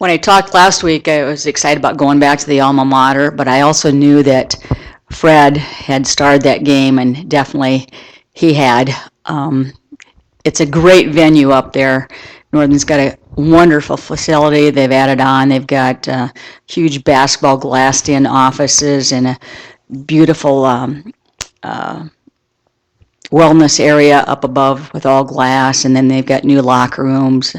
When I talked last week, I was excited about going back to the alma mater, but I also knew that Fred had starred that game, and definitely he had. It's a great venue up there. Northern's got a wonderful facility they've added on. They've got huge basketball glassed-in offices and a beautiful wellness area up above with all glass, and then they've got new locker rooms.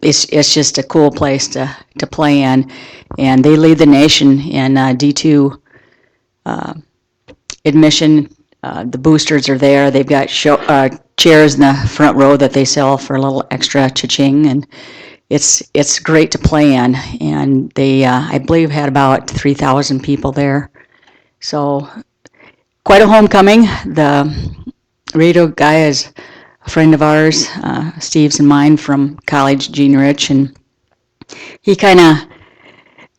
It's just a cool place to play in, and they lead the nation in D2 admission. The boosters are there. They've got chairs in the front row that they sell for a little extra cha-ching, and it's great to play in. And they, I believe, had about 3,000 people there. So quite a homecoming. The radio guy is a friend of ours, Steve's and mine from college, Gene Rich, and he kind of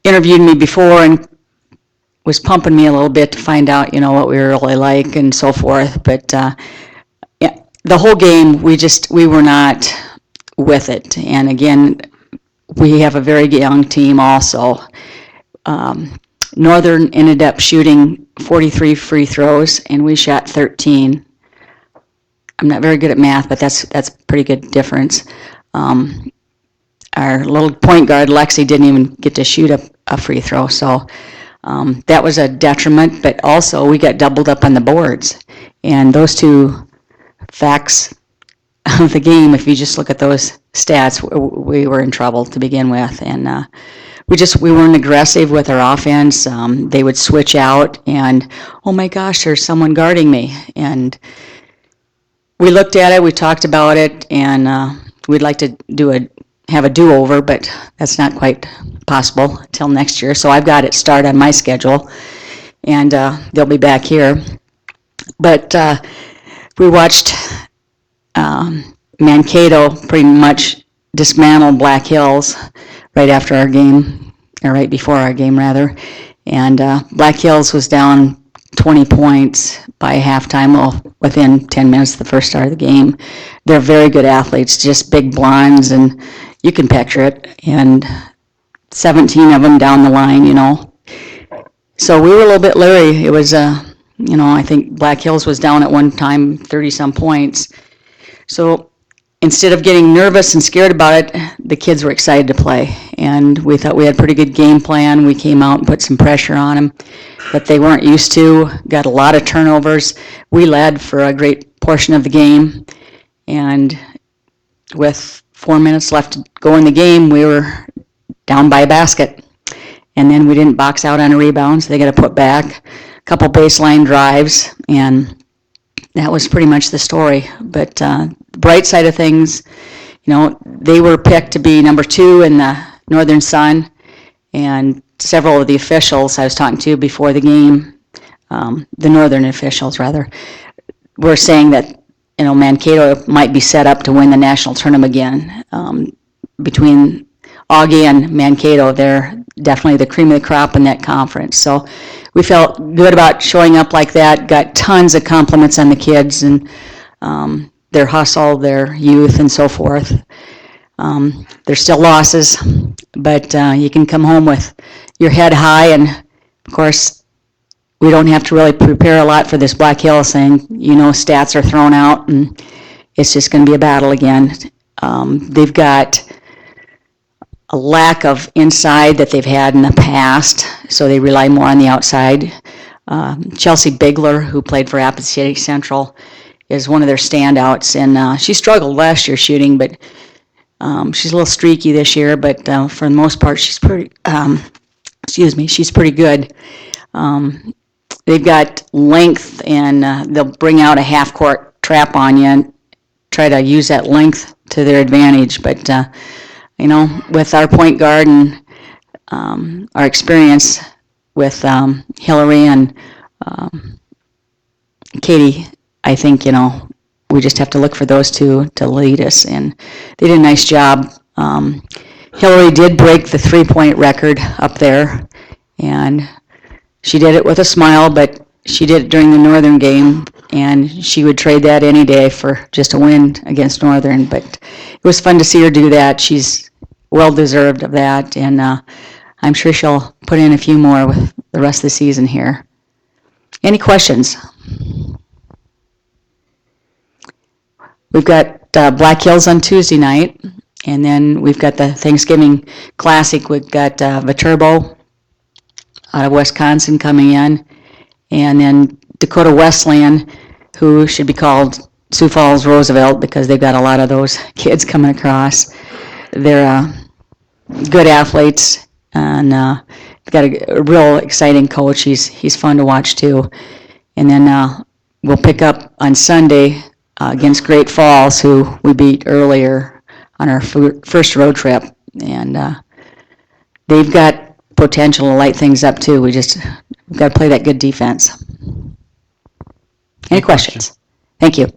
interviewed me before and was pumping me a little bit to find out, what we were really like and so forth. But yeah, the whole game, we were not with it. And again, we have a very young team also. Northern ended up shooting 43 free throws, and we shot 13. I'm not very good at math, but that's a pretty good difference. Our little point guard, Lexi, didn't even get to shoot a free throw, so that was a detriment, but also we got doubled up on the boards. And those two facts of the game, if you just look at those stats, we were in trouble to begin with. And we weren't aggressive with our offense. They would switch out and, oh my gosh, there's someone guarding me. And we looked at it, we talked about it, and we'd like to have a do-over, but that's not quite possible until next year. So I've got it start on my schedule, and they'll be back here. But we watched Mankato pretty much dismantle Black Hills right after our game, or right before our game rather. And Black Hills was down 20 points by halftime, well, within 10 minutes of the first start of the game. They're very good athletes, just big blondes, and you can picture it, and 17 of them down the line, So we were a little bit leery. It was, I think Black Hills was down at one time 30-some points. So instead of getting nervous and scared about it, the kids were excited to play, and we thought we had a pretty good game plan. We came out and put some pressure on them that they weren't used to, got a lot of turnovers. We led for a great portion of the game, and with 4 minutes left to go in the game, we were down by a basket. And then we didn't box out on a rebound, so they got to put back a couple baseline drives, and that was pretty much the story. But the bright side of things, they were picked to be number 2 in the Northern Sun, and several of the officials I was talking to before the game, the Northern officials rather, were saying that Mankato might be set up to win the national tournament again. Between Augie and Mankato, they're definitely the cream of the crop in that conference. So we felt good about showing up like that, got tons of compliments on the kids and their hustle, their youth, and so forth. There's still losses, but you can come home with your head high, and of course, we don't have to really prepare a lot for this Black Hills thing. Stats are thrown out, and it's just going to be a battle again. They've got a lack of inside that they've had in the past, so they rely more on the outside. Chelsea Bigler, who played for Rapid City Central, is one of their standouts, and she struggled last year shooting, but she's a little streaky this year, but for the most part, she's pretty, she's pretty good. They've got length, and they'll bring out a half-court trap on you and try to use that length to their advantage. But, with our point guard and our experience with Hillary and Katie, I think, we just have to look for those two to lead us. And they did a nice job. Hillary did break the three-point record up there, and she did it with a smile, but she did it during the Northern game, and she would trade that any day for just a win against Northern. But it was fun to see her do that. She's well-deserved of that, and I'm sure she'll put in a few more with the rest of the season here. Any questions? We've got Black Hills on Tuesday night, and then we've got the Thanksgiving Classic. We've got Viterbo out of Wisconsin coming in, and then Dakota Wesleyan, who should be called Sioux Falls Roosevelt because they've got a lot of those kids coming across. They're good athletes, and they've got a real exciting coach. He's fun to watch too. And then we'll pick up on Sunday against Great Falls, who we beat earlier on our first road trip. And they've got potential to light things up too. We've got to play that good defense. Any questions? Thank you.